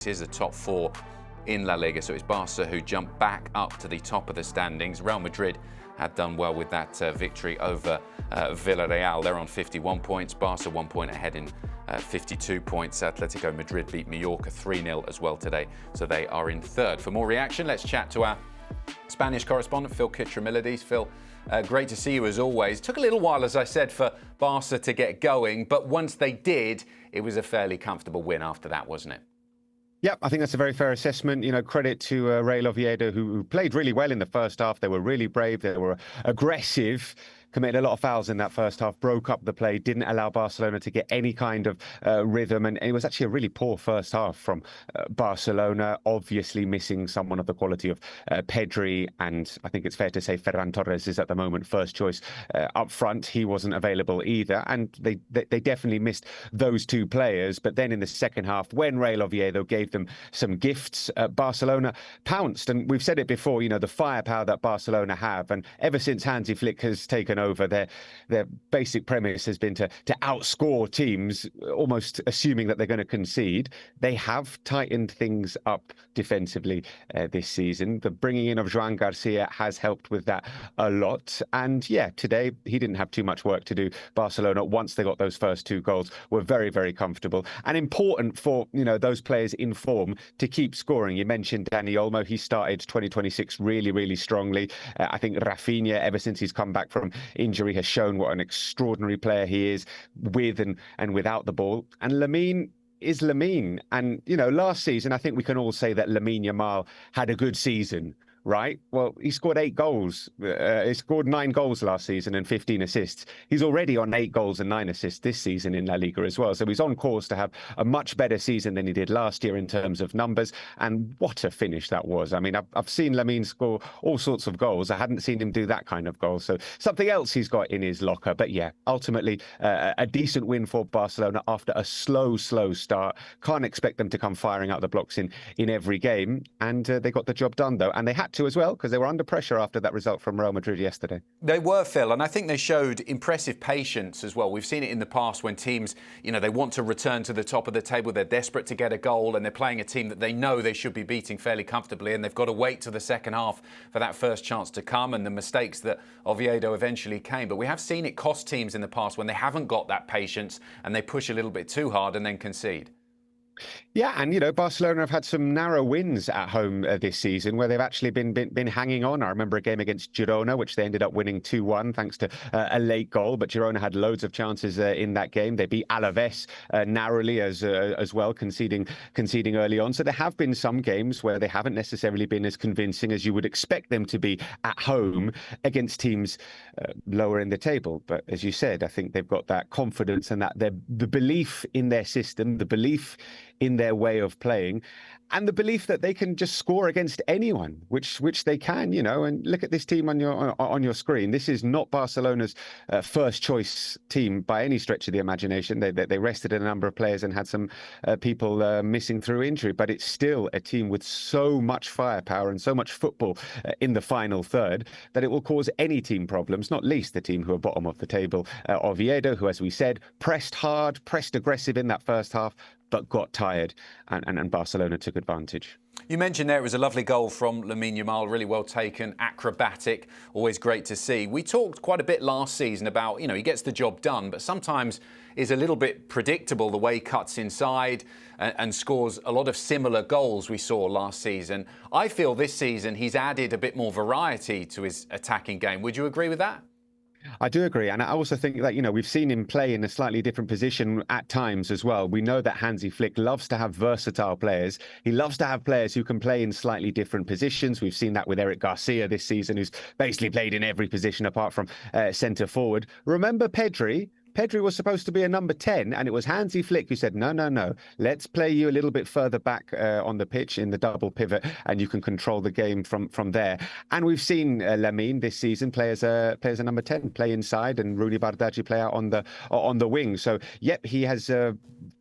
is the top four in La Liga, so it's Barca who jump back up to the top of the standings. Real Madrid had done well with that victory over Villarreal. They're on 51 points. Barca 1 point ahead in 52 points. Atletico Madrid beat Mallorca 3-0 as well today, so they are in third. For more reaction, let's chat to our Spanish correspondent, Phil Kitrimilides. Phil, great to see you as always. Took a little while, as I said, for Barca to get going, but once they did, it was a fairly comfortable win after that, wasn't it? Yeah, I think that's a very fair assessment. You know, credit to Real Oviedo, who played really well in the first half. They were really brave. They were aggressive, committed a lot of fouls in that first half, broke up the play, didn't allow Barcelona to get any kind of rhythm. And it was actually a really poor first half from Barcelona, obviously missing someone of the quality of Pedri. And I think it's fair to say Ferran Torres is at the moment first choice up front. He wasn't available either. And they definitely missed those two players. But then in the second half, when Real Oviedo gave them some gifts, Barcelona pounced. And we've said it before, you know, the firepower that Barcelona have. And ever since Hansi Flick has taken over, their basic premise has been to outscore teams, almost assuming that they're going to concede. They have tightened things up defensively this season. The bringing in of Joan Garcia has helped with that a lot. And yeah, today he didn't have too much work to do. Barcelona, once they got those first two goals, were very, very comfortable. And important for, you know, those players in form to keep scoring. You mentioned Dani Olmo. He started 2026 really, really strongly. I think Raphinha, ever since he's come back from injury, has shown what an extraordinary player he is with and without the ball. And Lamine is Lamine. And, you know, last season, I think we can all say that Lamine Yamal had a good season, right? Well, he scored 8 goals. He scored 9 goals last season and 15 assists. He's already on 8 goals and 9 assists this season in La Liga as well. So he's on course to have a much better season than he did last year in terms of numbers. And what a finish that was. I mean, I've seen Lamine score all sorts of goals. I hadn't seen him do that kind of goal. So something else he's got in his locker. But yeah, ultimately a decent win for Barcelona after a slow start. Can't expect them to come firing out the blocks in every game. And they got the job done, though. And they had to as well, because they were under pressure after that result from Real Madrid yesterday. They were, Phil, and I think they showed impressive patience as well. We've seen it in the past when teams, you know, they want to return to the top of the table, they're desperate to get a goal, and they're playing a team that they know they should be beating fairly comfortably, and they've got to wait till the second half for that first chance to come, and the mistakes that Oviedo eventually came. But we have seen it cost teams in the past when they haven't got that patience and they push a little bit too hard and then concede. Yeah, and, you know, Barcelona have had some narrow wins at home this season where they've actually been hanging on. I remember a game against Girona, which they ended up winning 2-1 thanks to a late goal. But Girona had loads of chances in that game. They beat Alaves narrowly as well, conceding early on. So there have been some games where they haven't necessarily been as convincing as you would expect them to be at home against teams lower in the table. But as you said, I think they've got that confidence and that the belief in their system, the belief in their way of playing, and the belief that they can just score against anyone, which they can, you know. And look at this team on your screen. This is not Barcelona's first choice team by any stretch of the imagination. They rested a number of players and had some people missing through injury, but it's still a team with so much firepower and so much football in the final third that it will cause any team problems, not least the team who are bottom of the table, Oviedo, who, as we said, pressed hard, pressed aggressive in that first half, but got tired, and Barcelona took advantage. You mentioned there it was a lovely goal from Lamine Yamal, really well taken, acrobatic, always great to see. We talked quite a bit last season about, you know, he gets the job done, but sometimes is a little bit predictable the way he cuts inside and scores a lot of similar goals we saw last season. I feel this season he's added a bit more variety to his attacking game. Would you agree with that? I do agree. And I also think that, you know, we've seen him play in a slightly different position at times as well. We know that Hansi Flick loves to have versatile players. He loves to have players who can play in slightly different positions. We've seen that with Eric Garcia this season, who's basically played in every position apart from centre forward. Remember Pedri? Pedri was supposed to be a number 10, and it was Hansi Flick who said, no, let's play you a little bit further back on the pitch in the double pivot, and you can control the game from there. And we've seen Lamine this season play as a number 10, play inside, and Rooney Bardghji play out on the wing. So, yep, he has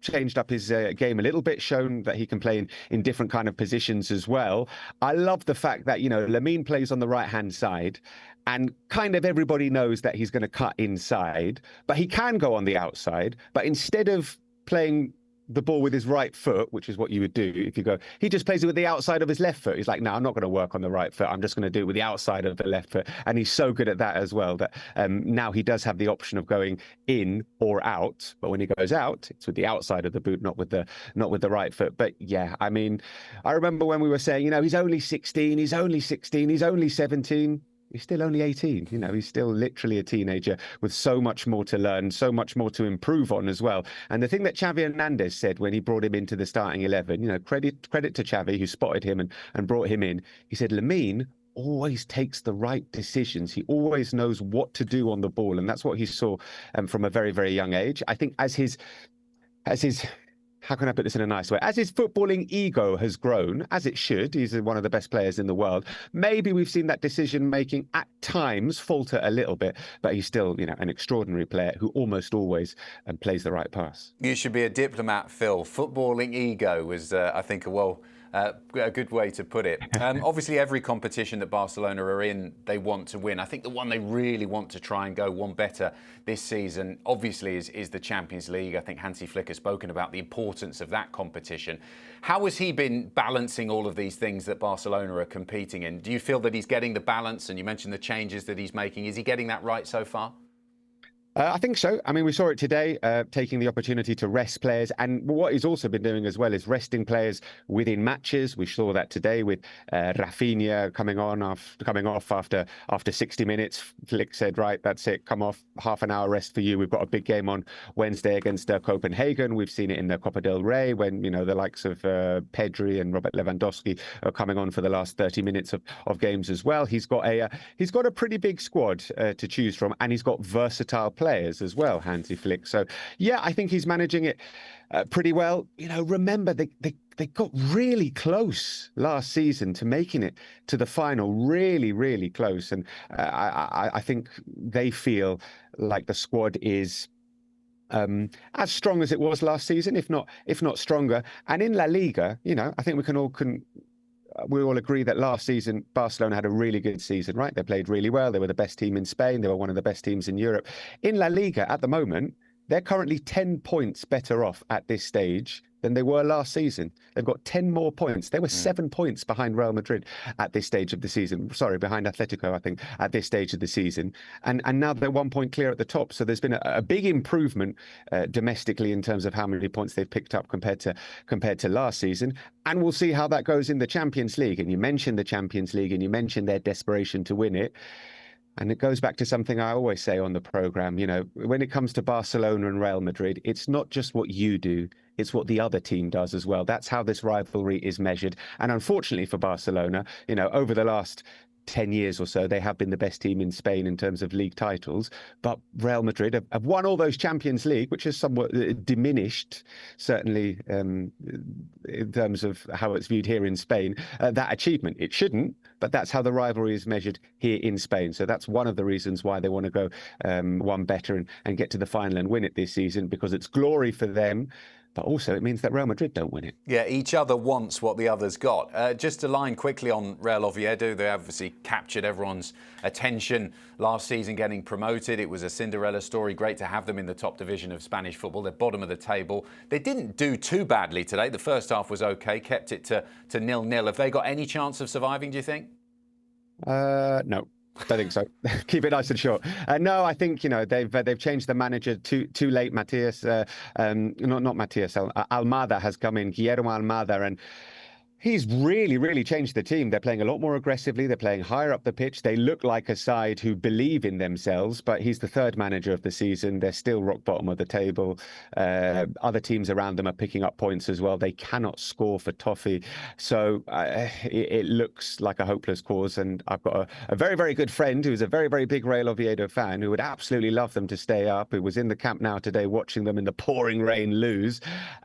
changed up his game a little bit, shown that he can play in different kind of positions as well. I love the fact that, you know, Lamine plays on the right-hand side, and kind of everybody knows that he's going to cut inside, but he can go on the outside. But instead of playing the ball with his right foot, which is what you would do if you go, he just plays it with the outside of his left foot. He's like, no, I'm not going to work on the right foot. I'm just going to do it with the outside of the left foot. And he's so good at that as well that now he does have the option of going in or out. But when he goes out, it's with the outside of the boot, not with the right foot. But yeah, I mean, I remember when we were saying, he's only 16, he's only 16, he's only 17. He's still only 18. He's still literally a teenager with so much more to learn, so much more to improve on as well. And the thing that Xavi Hernandez said when he brought him into the starting 11, credit to Xavi, who spotted him and brought him in. He said, Lamine always takes the right decisions. He always knows what to do on the ball. And that's what he saw from a very, very young age. I think as his how can I put this in a nice way? As his footballing ego has grown, as it should, he's one of the best players in the world. Maybe we've seen that decision-making at times falter a little bit, but he's still, an extraordinary player who almost always plays the right pass. You should be a diplomat, Phil. Footballing ego was, I think, a good way to put it. Obviously, every competition that Barcelona are in, they want to win. I think the one they really want to try and go one better this season, obviously, is the Champions League. I think Hansi Flick has spoken about the importance of that competition. How has he been balancing all of these things that Barcelona are competing in? Do you feel that he's getting the balance? And you mentioned the changes that he's making. Is he getting that right so far? I think so. I mean, we saw it today, taking the opportunity to rest players. And what he's also been doing as well is resting players within matches. We saw that today with Raphinha coming off after 60 minutes. Flick said, right, that's it, come off, half an hour rest for you. We've got a big game on Wednesday against Copenhagen. We've seen it in the Copa del Rey when, the likes of Pedri and Robert Lewandowski are coming on for the last 30 minutes of games as well. He's got a pretty big squad to choose from, and he's got versatile players as well, Hansi Flick. So, yeah, I think he's managing it pretty well. Remember, they got really close last season to making it to the final, really, really close. And I think they feel like the squad is as strong as it was last season, if not stronger. And in La Liga, I think we all agree that last season, Barcelona had a really good season, right? They played really well. They were the best team in Spain. They were one of the best teams in Europe. In La Liga, at the moment, they're currently 10 points better off at this stage than they were last season. They've got 10 more points. They were 7 points behind Real Madrid at this stage of the season. Sorry, behind Atletico, I think, at this stage of the season. And now they're 1 point clear at the top. So there's been a big improvement domestically in terms of how many points they've picked up compared to last season. And we'll see how that goes in the Champions League. And you mentioned the Champions League and you mentioned their desperation to win it. And it goes back to something I always say on the programme, when it comes to Barcelona and Real Madrid, it's not just what you do, it's what the other team does as well. That's how this rivalry is measured. And unfortunately for Barcelona, over the last 10 years or so, they have been the best team in Spain in terms of league titles. But Real Madrid have won all those Champions League, which is somewhat diminished, certainly in terms of how it's viewed here in Spain, that achievement. It shouldn't, but that's how the rivalry is measured here in Spain. So that's one of the reasons why they want to go one better and get to the final and win it this season, because it's glory for them. But also it means that Real Madrid don't win it. Yeah, each other wants what the other's got. Just to line quickly on Real Oviedo, they obviously captured everyone's attention last season getting promoted. It was a Cinderella story. Great to have them in the top division of Spanish football. They're bottom of the table. They didn't do too badly today. The first half was okay, kept it to 0-0. Have they got any chance of surviving, do you think? No. Don't think so. Keep it nice and short. No, I think they've changed the manager too late. Matias, not Matias. Almada has come in. Guillermo Almada, and he's really, really changed the team. They're playing a lot more aggressively. They're playing higher up the pitch. They look like a side who believe in themselves, but he's the third manager of the season. They're still rock bottom of the table. Other teams around them are picking up points as well. They cannot score for toffee. So it looks like a hopeless cause. And I've got a very, very good friend who's a very, very big Real Oviedo fan who would absolutely love them to stay up. Who was in the camp now today watching them in the pouring rain lose.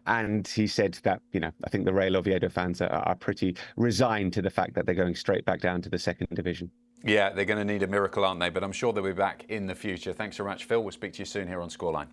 And he said that, I think the Real Oviedo fans are pretty resigned to the fact that they're going straight back down to the second division. Yeah, they're going to need a miracle, aren't they? But I'm sure they'll be back in the future. Thanks so much, Phil. We'll speak to you soon here on Scoreline.